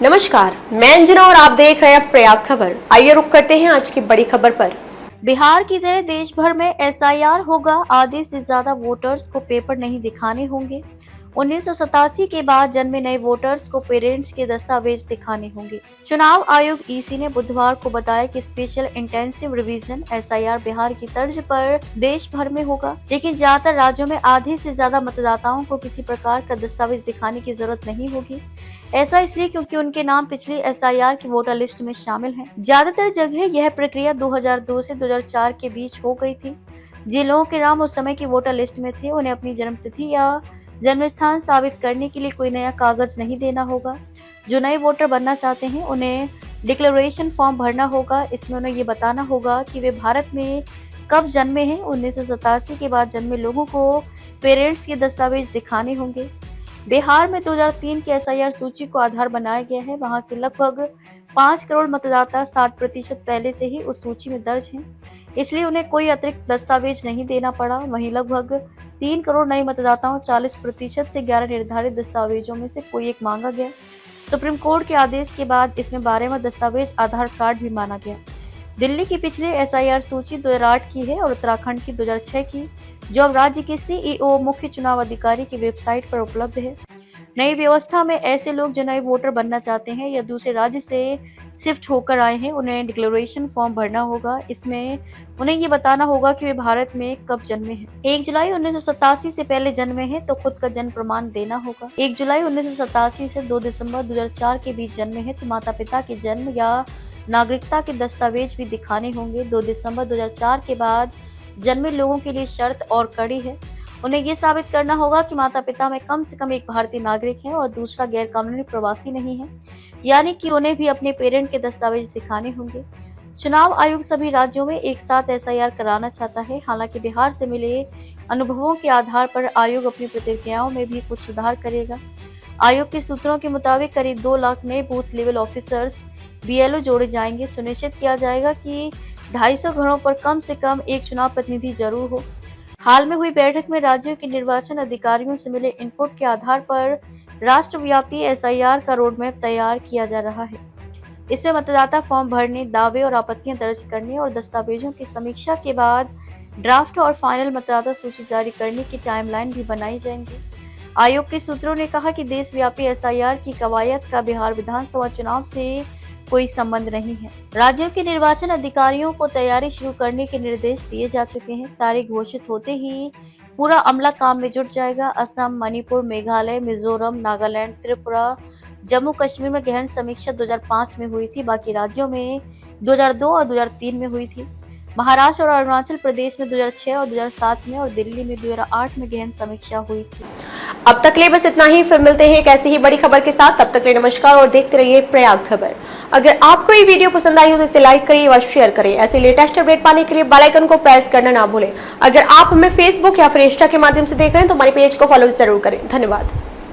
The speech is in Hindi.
नमस्कार, मैं अंजना और आप देख रहे हैं प्रयाग खबर। आइए रुक करते हैं आज की बड़ी खबर पर। बिहार की तरह देश भर में एसआईआर होगा। आधे से ज्यादा वोटर्स को पेपर नहीं दिखाने होंगे। 1987 के बाद जन्मे नए वोटर्स को पेरेंट्स के दस्तावेज दिखाने होंगे। चुनाव आयोग ईसी ने बुधवार को बताया कि special intensive revision SIR Bihar की तर्ज पर देश भर में होगा, लेकिन ज्यादातर राज्यों में आधे से ज्यादा मतदाताओं को किसी प्रकार का दस्तावेज दिखाने की जरूरत नहीं होगी। ऐसा इसलिए क्योंकि उनके नाम पिछली एसआईआर की वोटर लिस्ट में शामिल हैं। ज्यादातर जगह यह प्रक्रिया 2002 से 2004 के बीच हो गई थी। जिन लोगों के नाम उस समय की वोटर लिस्ट में थे, उन्हें अपनी जन्मतिथि या जन्म स्थान साबित करने के लिए कोई नया कागज नहीं देना होगा। जो नए वोटर बनना चाहते हैं, उन्हें डिक्लेरेशन फॉर्म भरना होगा। इसमें उन्हें ये बताना होगा कि वे भारत में कब जन्मे हैं। 1987 के बाद जन्मे लोगों को पेरेंट्स के दस्तावेज दिखाने होंगे। बिहार में 2003 की एसआईआर सूची को आधार बनाया गया है। वहां के लगभग 5 करोड़ मतदाता 60% पहले से ही उस सूची में दर्ज हैं, इसलिए उन्हें कोई अतिरिक्त दस्तावेज नहीं देना पड़ा। वहीं लगभग 3 करोड़ नए मतदाताओं 40% से 11 निर्धारित दस्तावेजों में से कोई एक मांगा गया। सुप्रीम कोर्ट के आदेश के बाद इसमें 12वां दस्तावेज आधार कार्ड भी माना गया। दिल्ली की पिछली एसआईआर सूची 2008 की है और उत्तराखंड की 2006 की, जो अब राज्य के सीईओ मुख्य चुनाव अधिकारी की वेबसाइट पर उपलब्ध है। नई व्यवस्था में ऐसे लोग जो नए वोटर बनना चाहते हैं या दूसरे राज्य से शिफ्ट होकर आए हैं, उन्हें डिक्लेरेशन फॉर्म भरना होगा। इसमें उन्हें ये बताना होगा कि वे भारत में कब जन्मे हैं। 1 जुलाई 1987 से पहले जन्मे हैं तो खुद का जन्म प्रमाण देना होगा। 1 जुलाई 1987 से 2 दिसंबर 2004 के बीच जन्मे हैं तो माता पिता के जन्म या नागरिकता के दस्तावेज भी दिखाने होंगे। 2 दिसंबर 2004 के बाद जन्मे लोगों के लिए शर्त और कड़ी है। उन्हें ये साबित करना होगा कि माता पिता में कम से कम एक भारतीय नागरिक है और दूसरा गैर कानूनी प्रवासी नहीं है, यानी कि उन्हें भी अपने पेरेंट के दस्तावेज दिखाने होंगे। चुनाव आयोग सभी राज्यों में एक साथ एसआईआर कराना चाहता है। हालांकि बिहार से मिले अनुभवों के आधार पर आयोग अपनी प्रतिक्रियाओं में भी कुछ सुधार करेगा। आयोग के सूत्रों के मुताबिक करीब 2 लाख नए बूथ लेवल ऑफिसर्स बीएलओ जोड़े जाएंगे। सुनिश्चित किया जाएगा कि 250 घरों पर कम से कम एक चुनाव प्रतिनिधि जरूर हो। हाल में हुई बैठक में राज्यों के निर्वाचन अधिकारियों से मिले इनपुट के आधार पर राष्ट्रव्यापी एसआईआर का रोडमैप तैयार किया जा रहा है। इसमें मतदाता फॉर्म भरने, दावे और आपत्तियां दर्ज करने और दस्तावेजों की समीक्षा के बाद ड्राफ्ट और फाइनल मतदाता सूची जारी करने की टाइमलाइन भी बनाई जाएंगी। आयोग के सूत्रों ने कहा कि देशव्यापी एसआईआर की कवायद का बिहार विधानसभा चुनाव से कोई संबंध नहीं है। राज्यों के निर्वाचन अधिकारियों को तैयारी शुरू करने के निर्देश दिए जा चुके हैं। तारीख घोषित होते ही पूरा अमला काम में जुट जाएगा। असम, मणिपुर, मेघालय, मिजोरम, नागालैंड, त्रिपुरा, जम्मू कश्मीर में गहन समीक्षा 2005 में हुई थी। बाकी राज्यों में 2002 और 2003 में हुई थी। महाराष्ट्र और अरुणाचल प्रदेश में 2006 और 2007 में और दिल्ली में 2008 में गहन समीक्षा हुई थी। अब तक ले बस इतना ही। फिर मिलते हैं एक ऐसी ही बड़ी खबर के साथ। तब तक ले नमस्कार और देखते रहिए प्रयाग खबर। अगर आपको ये वीडियो पसंद आई हो तो इसे लाइक करिए और शेयर करिए। ऐसे लेटेस्ट अपडेट पाने के लिए बेल आइकन को प्रेस करना ना भूलें। अगर आप हमें फेसबुक या फिर इंस्टा के माध्यम से देख रहे हैं तो हमारे पेज को फॉलो जरूर करें। धन्यवाद।